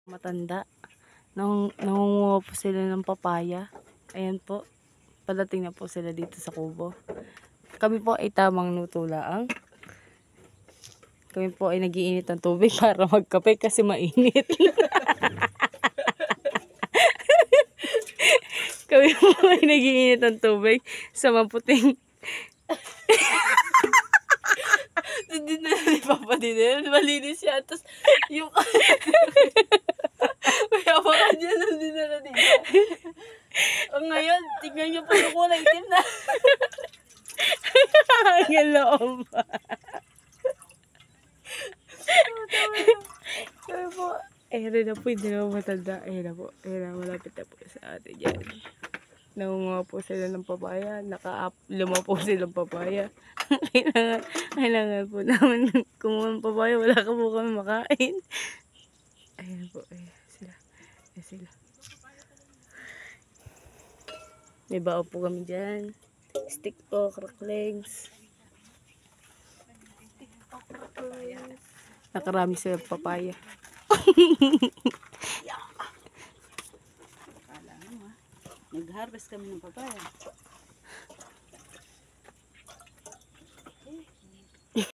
Matanda. Nangunguha po sila ng papaya. Ayan po. Padating na po sila dito sa kubo. Kami po ay tamang nutulaang. Kami po ay nagiinit ng tubig para magkape kasi mainit. Kami po ay nagiinit ng tubig sa maputing. Hindi na ni Papa din. Malinis siya. Tapos yung... May awakan niya na dinala dito. O ngayon, tignan niyo po yung kulay itim na. Ang loob. Kaya po, ayun na po, hindi na matanda. Ayun na po, ayun na, malapit na po sa atin yan. Nangunguha po sila ng papaya. Naka-lima po silang papaya. Kailangan po namin kumuha ng papaya. Wala ka po kami makain. Ayun po, ayun sila. Ayun sila. May bao po kami dyan. Stick po, cracklings. Nakarami sila papaya. Nag-harvest kami ng papaya.